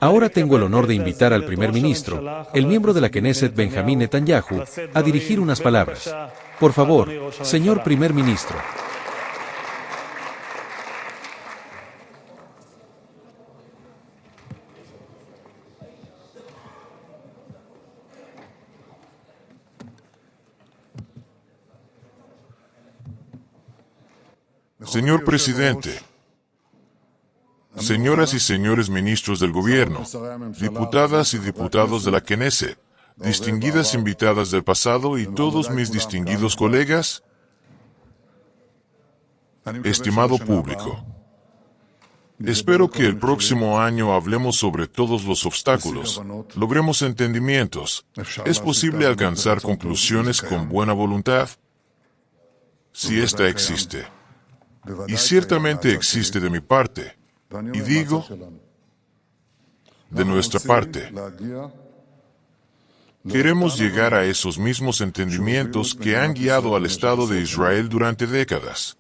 Ahora tengo el honor de invitar al primer ministro, el miembro de la Knesset Benjamín Netanyahu, a dirigir unas palabras. Por favor, señor primer ministro. Señor presidente, señoras y señores ministros del gobierno, diputadas y diputados de la Knesset, distinguidas invitadas del pasado y todos mis distinguidos colegas, estimado público, espero que el próximo año hablemos sobre todos los obstáculos, logremos entendimientos, es posible alcanzar conclusiones con buena voluntad, si ésta existe. Y ciertamente existe de mi parte, y digo, de nuestra parte. Queremos llegar a esos mismos entendimientos que han guiado al Estado de Israel durante décadas.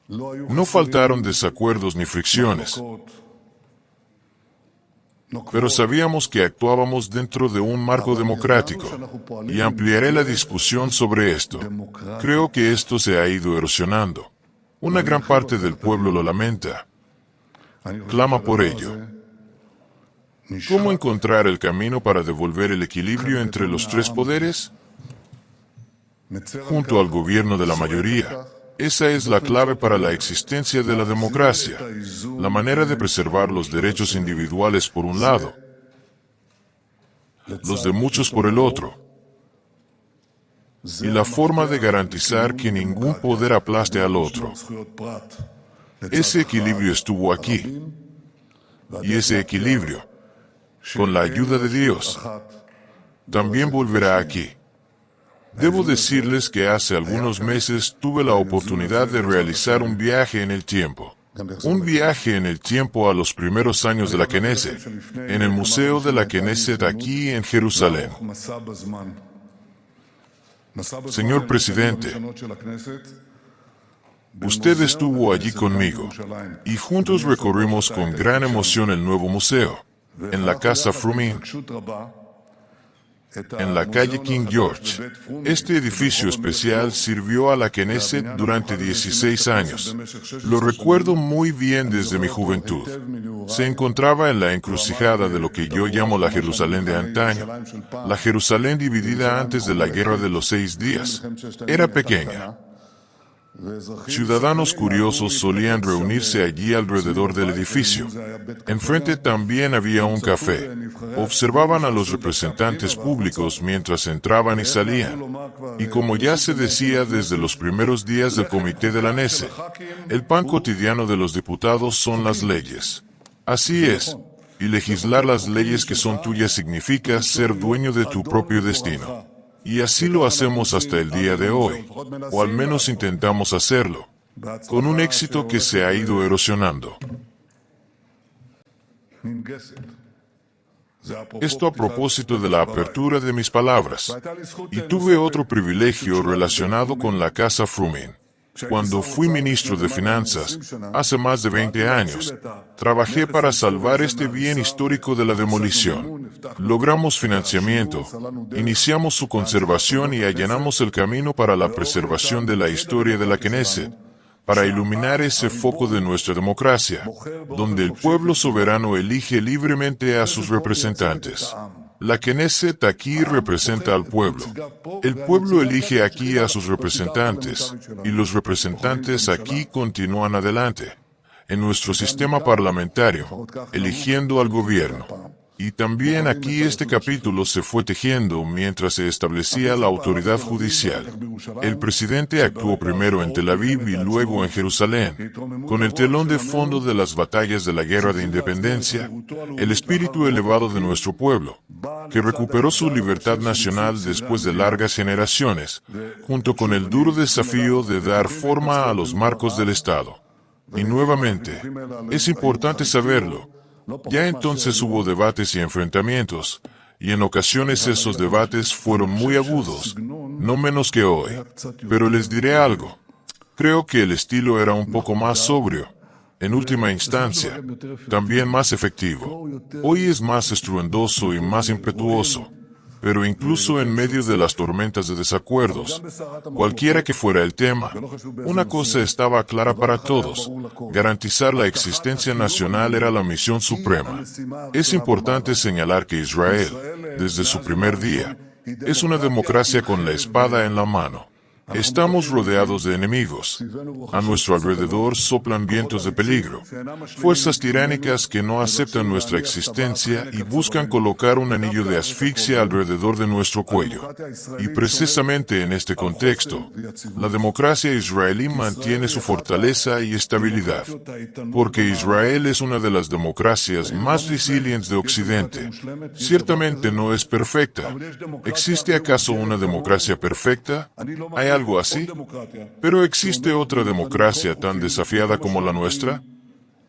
No faltaron desacuerdos ni fricciones, pero sabíamos que actuábamos dentro de un marco democrático, y ampliaré la discusión sobre esto. Creo que esto se ha ido erosionando. Una gran parte del pueblo lo lamenta. Clama por ello. ¿Cómo encontrar el camino para devolver el equilibrio entre los tres poderes? Junto al gobierno de la mayoría. Esa es la clave para la existencia de la democracia. La manera de preservar los derechos individuales por un lado, los de muchos por el otro. Y la forma de garantizar que ningún poder aplaste al otro. Ese equilibrio estuvo aquí. Y ese equilibrio, con la ayuda de Dios, también volverá aquí. Debo decirles que hace algunos meses tuve la oportunidad de realizar un viaje en el tiempo. Un viaje en el tiempo a los primeros años de la Knesset, en el Museo de la Knesset aquí en Jerusalén. Señor presidente, usted estuvo allí conmigo, y juntos recorrimos con gran emoción el nuevo museo, en la Casa Frumin, en la calle King George. Este edificio especial sirvió a la Knesset durante 16 años. Lo recuerdo muy bien desde mi juventud. Se encontraba en la encrucijada de lo que yo llamo la Jerusalén de antaño, la Jerusalén dividida antes de la Guerra de los 6 días. Era pequeña. Ciudadanos curiosos solían reunirse allí alrededor del edificio. Enfrente también había un café. Observaban a los representantes públicos mientras entraban y salían. Y como ya se decía desde los primeros días del comité de la Knesset, el pan cotidiano de los diputados son las leyes. Así es. Y legislar las leyes que son tuyas significa ser dueño de tu propio destino. Y así lo hacemos hasta el día de hoy, o al menos intentamos hacerlo, con un éxito que se ha ido erosionando. Esto a propósito de la apertura de mis palabras. Y tuve otro privilegio relacionado con la Casa Frumin. Cuando fui ministro de Finanzas, hace más de 20 años, trabajé para salvar este bien histórico de la demolición. Logramos financiamiento, iniciamos su conservación y allanamos el camino para la preservación de la historia de la Knesset, para iluminar ese foco de nuestra democracia, donde el pueblo soberano elige libremente a sus representantes. La Knesset aquí representa al pueblo. El pueblo elige aquí a sus representantes, y los representantes aquí continúan adelante, en nuestro sistema parlamentario, eligiendo al gobierno. Y también aquí este capítulo se fue tejiendo mientras se establecía la autoridad judicial. El presidente actuó primero en Tel Aviv y luego en Jerusalén. Con el telón de fondo de las batallas de la Guerra de Independencia, el espíritu elevado de nuestro pueblo, que recuperó su libertad nacional después de largas generaciones, junto con el duro desafío de dar forma a los marcos del Estado. Y nuevamente, es importante saberlo, ya entonces hubo debates y enfrentamientos, y en ocasiones esos debates fueron muy agudos, no menos que hoy. Pero les diré algo, creo que el estilo era un poco más sobrio. en última instancia, también más efectivo. Hoy es más estruendoso y más impetuoso. Pero incluso en medio de las tormentas de desacuerdos, cualquiera que fuera el tema, una cosa estaba clara para todos: garantizar la existencia nacional era la misión suprema. Es importante señalar que Israel, desde su primer día, es una democracia con la espada en la mano. Estamos rodeados de enemigos. A nuestro alrededor soplan vientos de peligro, fuerzas tiránicas que no aceptan nuestra existencia y buscan colocar un anillo de asfixia alrededor de nuestro cuello. Y precisamente en este contexto, la democracia israelí mantiene su fortaleza y estabilidad, porque Israel es una de las democracias más resilientes de Occidente. Ciertamente no es perfecta. ¿Existe acaso una democracia perfecta? ¿Hay algo así? ¿Pero existe otra democracia tan desafiada como la nuestra?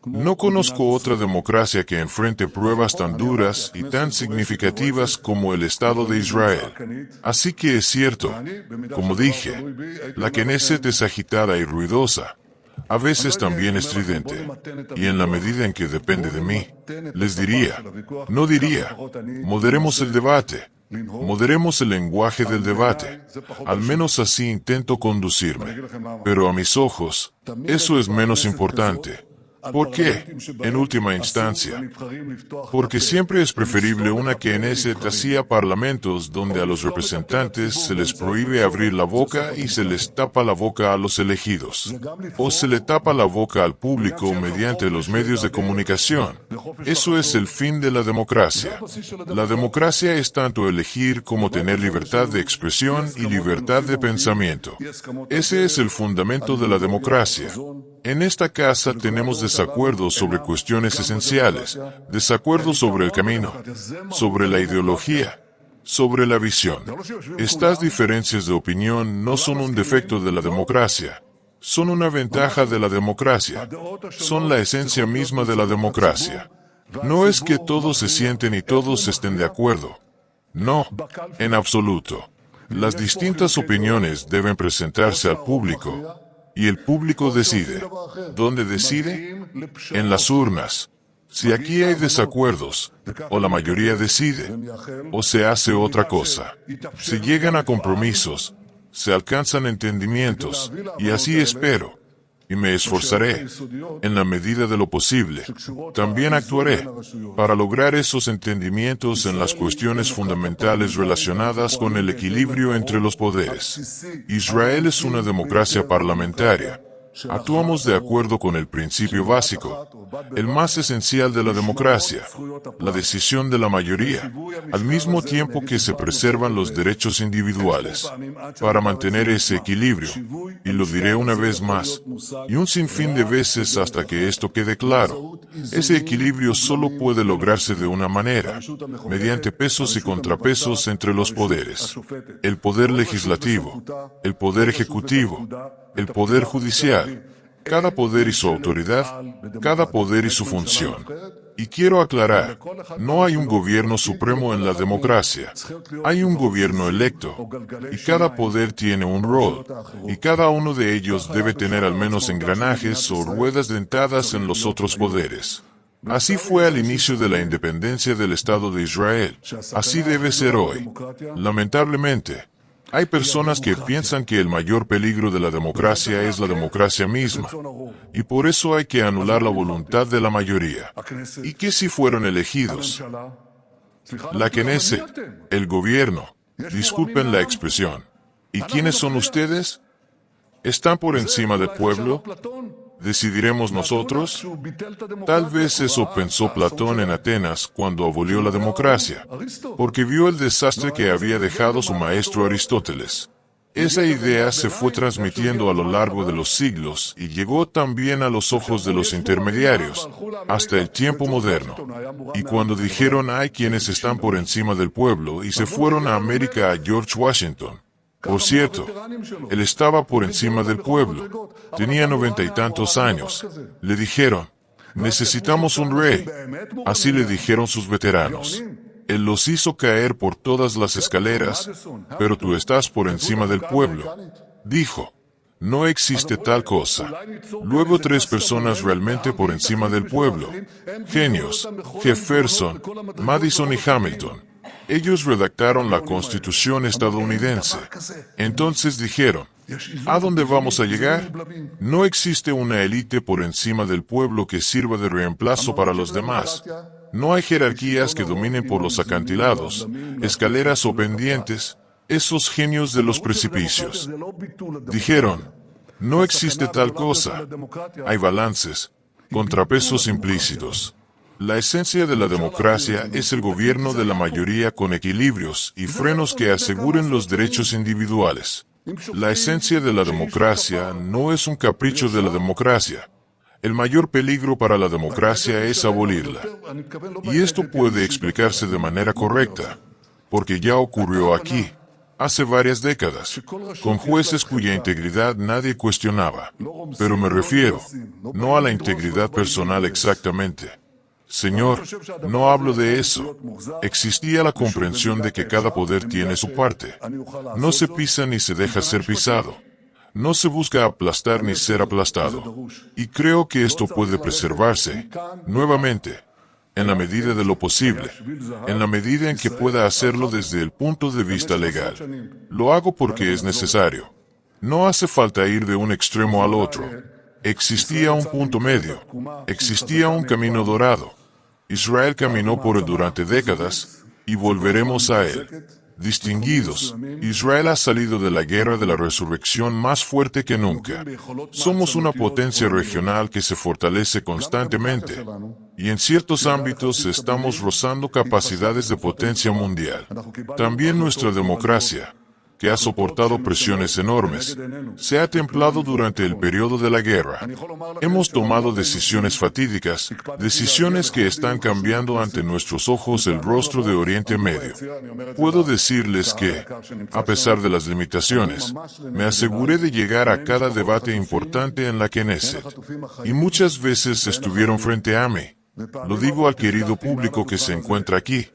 No conozco otra democracia que enfrente pruebas tan duras y tan significativas como el Estado de Israel. Así que es cierto, como dije, la Knesset es agitada y ruidosa, a veces también estridente, y en la medida en que depende de mí, les diría, moderemos el debate. Moderemos el lenguaje del debate. Al menos así intento conducirme. Pero a mis ojos, eso es menos importante. ¿Por qué? En última instancia, porque siempre es preferible una Knesset así a parlamentos donde a los representantes se les prohíbe abrir la boca y se les tapa la boca a los elegidos. O se le tapa la boca al público mediante los medios de comunicación. Eso es el fin de la democracia. La democracia es tanto elegir como tener libertad de expresión y libertad de pensamiento. Ese es el fundamento de la democracia. En esta casa tenemos desacuerdos sobre cuestiones esenciales, desacuerdos sobre el camino, sobre la ideología, sobre la visión. Estas diferencias de opinión no son un defecto de la democracia, son una ventaja de la democracia, son la esencia misma de la democracia. No es que todos se sienten y todos estén de acuerdo. No, en absoluto. Las distintas opiniones deben presentarse al público. Y el público decide. ¿Dónde decide? En las urnas. Si aquí hay desacuerdos, o la mayoría decide, o se hace otra cosa. Se llegan a compromisos, se alcanzan entendimientos, y así espero, y me esforzaré, en la medida de lo posible. También actuaré para lograr esos entendimientos en las cuestiones fundamentales relacionadas con el equilibrio entre los poderes. Israel es una democracia parlamentaria. Actuamos de acuerdo con el principio básico, el más esencial de la democracia, la decisión de la mayoría, al mismo tiempo que se preservan los derechos individuales. Para mantener ese equilibrio, y lo diré una vez más, y un sinfín de veces hasta que esto quede claro, ese equilibrio solo puede lograrse de una manera, mediante pesos y contrapesos entre los poderes. El poder legislativo, el poder ejecutivo, el poder judicial, cada poder y su autoridad, cada poder y su función. Y quiero aclarar, no hay un gobierno supremo en la democracia. Hay un gobierno electo, y cada poder tiene un rol, y cada uno de ellos debe tener al menos engranajes o ruedas dentadas en los otros poderes. Así fue al inicio de la independencia del Estado de Israel. Así debe ser hoy. Lamentablemente, hay personas que piensan que el mayor peligro de la democracia es la democracia misma, y por eso hay que anular la voluntad de la mayoría. ¿Y qué si fueron elegidos? La Knesset, el gobierno, disculpen la expresión. ¿Y quiénes son ustedes? ¿Están por encima del pueblo? ¿Decidiremos nosotros? Tal vez eso pensó Platón en Atenas cuando abolió la democracia, porque vio el desastre que había dejado su maestro Aristóteles. Esa idea se fue transmitiendo a lo largo de los siglos y llegó también a los ojos de los intermediarios, hasta el tiempo moderno. Y cuando dijeron hay quienes están por encima del pueblo y se fueron a América a George Washington. Por cierto, él estaba por encima del pueblo. Tenía 90 y tantos años. Le dijeron, necesitamos un rey. Así le dijeron sus veteranos. Él los hizo caer por todas las escaleras, pero tú estás por encima del pueblo. Dijo, No existe tal cosa. Luego 3 personas realmente por encima del pueblo. Genios, Jefferson, Madison y Hamilton. Ellos redactaron la Constitución estadounidense. Entonces dijeron, ¿a dónde vamos a llegar? No existe una élite por encima del pueblo que sirva de reemplazo para los demás. No hay jerarquías que dominen por los acantilados, escaleras o pendientes, esos genios de los precipicios. Dijeron, no existe tal cosa. Hay balances, contrapesos implícitos. La esencia de la democracia es el gobierno de la mayoría con equilibrios y frenos que aseguren los derechos individuales. La esencia de la democracia no es un capricho de la democracia. El mayor peligro para la democracia es abolirla. Y esto puede explicarse de manera correcta, porque ya ocurrió aquí, hace varias décadas, con jueces cuya integridad nadie cuestionaba. Pero me refiero, no a la integridad personal exactamente. Señor, no hablo de eso. Existía la comprensión de que cada poder tiene su parte. No se pisa ni se deja ser pisado. No se busca aplastar ni ser aplastado. Y creo que esto puede preservarse, nuevamente, en la medida de lo posible, en la medida en que pueda hacerlo desde el punto de vista legal. Lo hago porque es necesario. No hace falta ir de un extremo al otro. Existía un punto medio. Existía un camino dorado. Israel caminó por él durante décadas, y volveremos a él. Distinguidos, Israel ha salido de la guerra de la resurrección más fuerte que nunca. Somos una potencia regional que se fortalece constantemente, y en ciertos ámbitos estamos rozando capacidades de potencia mundial. También nuestra democracia, que ha soportado presiones enormes, se ha templado durante el periodo de la guerra. Hemos tomado decisiones fatídicas, decisiones que están cambiando ante nuestros ojos el rostro de Oriente Medio. Puedo decirles que, a pesar de las limitaciones, me aseguré de llegar a cada debate importante en la Knesset, y muchas veces estuvieron frente a mí. Lo digo al querido público que se encuentra aquí.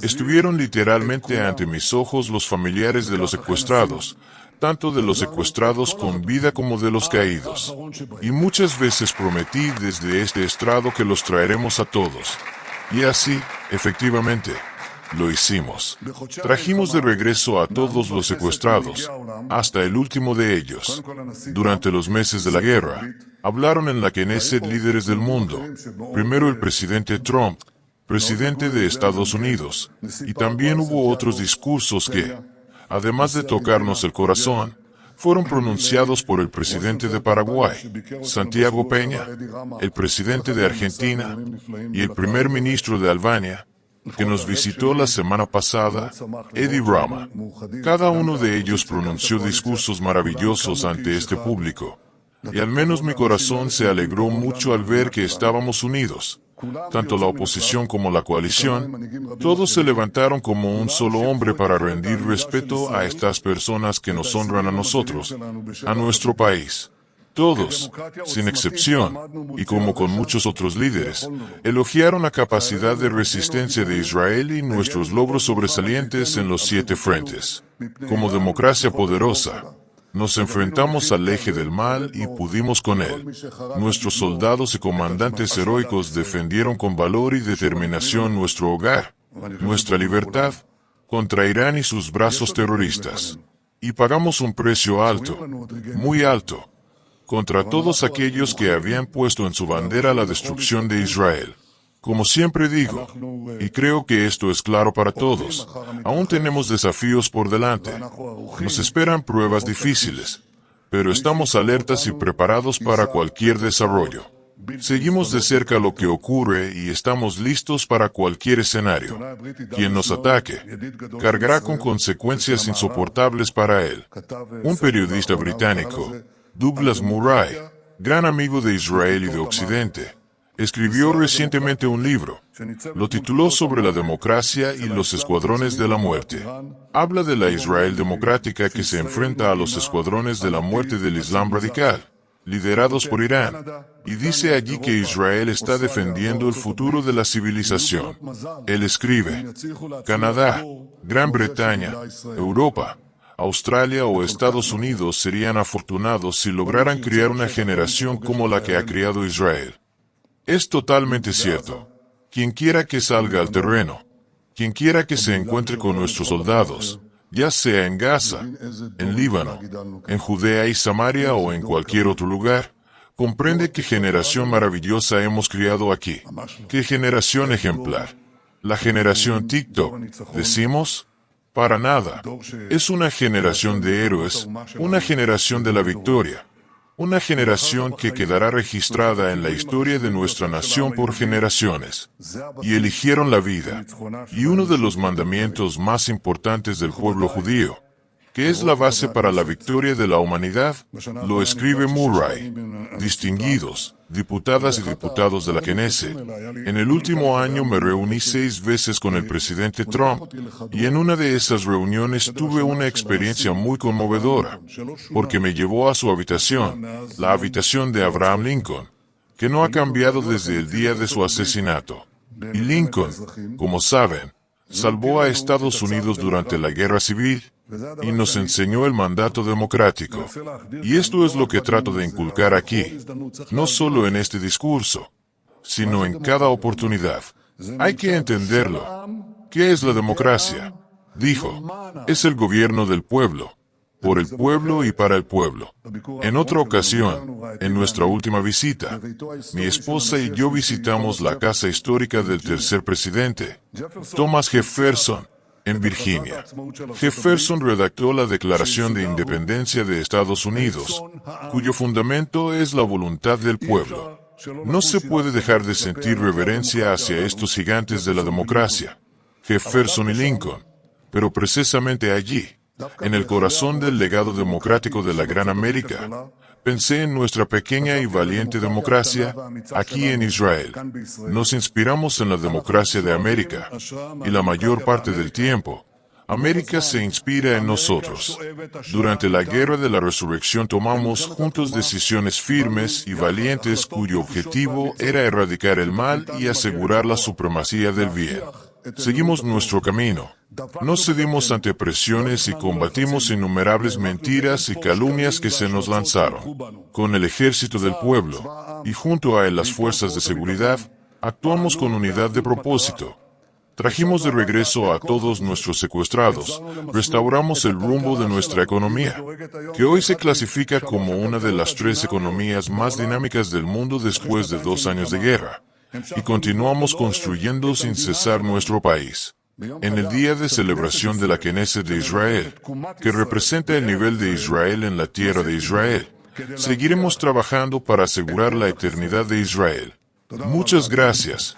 Estuvieron literalmente ante mis ojos los familiares de los secuestrados, tanto de los secuestrados con vida como de los caídos. Y muchas veces prometí desde este estrado que los traeremos a todos. Y así, efectivamente, lo hicimos. Trajimos de regreso a todos los secuestrados, hasta el último de ellos. Durante los meses de la guerra, hablaron en la Knesset líderes del mundo. Primero el presidente Trump, presidente de Estados Unidos, y también hubo otros discursos que, además de tocarnos el corazón, fueron pronunciados por el presidente de Paraguay, Santiago Peña, el presidente de Argentina y el primer ministro de Albania, que nos visitó la semana pasada, Edi Rama. Cada uno de ellos pronunció discursos maravillosos ante este público, y al menos mi corazón se alegró mucho al ver que estábamos unidos. Tanto la oposición como la coalición, todos se levantaron como un solo hombre para rendir respeto a estas personas que nos honran a nosotros, a nuestro país. Todos, sin excepción, y como con muchos otros líderes, elogiaron la capacidad de resistencia de Israel y nuestros logros sobresalientes en los 7 frentes. Como democracia poderosa, nos enfrentamos al eje del mal y pudimos con él. Nuestros soldados y comandantes heroicos defendieron con valor y determinación nuestro hogar, nuestra libertad, contra Irán y sus brazos terroristas. Y pagamos un precio alto, muy alto, contra todos aquellos que habían puesto en su bandera la destrucción de Israel. Como siempre digo, y creo que esto es claro para todos, aún tenemos desafíos por delante. Nos esperan pruebas difíciles, pero estamos alertas y preparados para cualquier desarrollo. Seguimos de cerca lo que ocurre y estamos listos para cualquier escenario. Quien nos ataque, cargará con consecuencias insoportables para él. Un periodista británico, Douglas Murray, gran amigo de Israel y de Occidente, escribió recientemente un libro. Lo tituló Sobre la democracia y los escuadrones de la muerte. Habla de la Israel democrática que se enfrenta a los escuadrones de la muerte del Islam radical, liderados por Irán, y dice allí que Israel está defendiendo el futuro de la civilización. Él escribe, Canadá, Gran Bretaña, Europa, Australia o Estados Unidos serían afortunados si lograran criar una generación como la que ha criado Israel. Es totalmente cierto. Quien quiera que salga al terreno, quien quiera que se encuentre con nuestros soldados, ya sea en Gaza, en Líbano, en Judea y Samaria o en cualquier otro lugar, comprende qué generación maravillosa hemos criado aquí. Qué generación ejemplar. La generación TikTok, decimos, para nada. Es una generación de héroes, una generación de la victoria. Una generación que quedará registrada en la historia de nuestra nación por generaciones. Y eligieron la vida. Y uno de los mandamientos más importantes del pueblo judío, que es la base para la victoria de la humanidad, lo escribe Murray. Distinguidos, diputadas y diputados de la Knesset, en el último año me reuní 6 veces con el presidente Trump, y en una de esas reuniones tuve una experiencia muy conmovedora, porque me llevó a su habitación, la habitación de Abraham Lincoln, que no ha cambiado desde el día de su asesinato. Y Lincoln, como saben, salvó a Estados Unidos durante la Guerra Civil, y nos enseñó el mandato democrático. Y esto es lo que trato de inculcar aquí, no solo en este discurso, sino en cada oportunidad. Hay que entenderlo. ¿Qué es la democracia? Dijo, es el gobierno del pueblo, por el pueblo y para el pueblo. En otra ocasión, en nuestra última visita, mi esposa y yo visitamos la casa histórica del tercer presidente, Thomas Jefferson, en Virginia. Jefferson redactó la Declaración de Independencia de Estados Unidos, cuyo fundamento es la voluntad del pueblo. No se puede dejar de sentir reverencia hacia estos gigantes de la democracia, Jefferson y Lincoln, pero precisamente allí, en el corazón del legado democrático de la Gran América, pensé en nuestra pequeña y valiente democracia, aquí en Israel. Nos inspiramos en la democracia de América, y la mayor parte del tiempo, América se inspira en nosotros. Durante la Guerra de la Resurrección tomamos juntos decisiones firmes y valientes cuyo objetivo era erradicar el mal y asegurar la supremacía del bien. Seguimos nuestro camino. No cedimos ante presiones y combatimos innumerables mentiras y calumnias que se nos lanzaron. Con el ejército del pueblo, y junto a él las fuerzas de seguridad, actuamos con unidad de propósito. Trajimos de regreso a todos nuestros secuestrados, restauramos el rumbo de nuestra economía, que hoy se clasifica como una de las 3 economías más dinámicas del mundo después de 2 años de guerra, y continuamos construyendo sin cesar nuestro país. En el día de celebración de la Knesset de Israel, que representa el nivel de Israel en la tierra de Israel, seguiremos trabajando para asegurar la eternidad de Israel. Muchas gracias.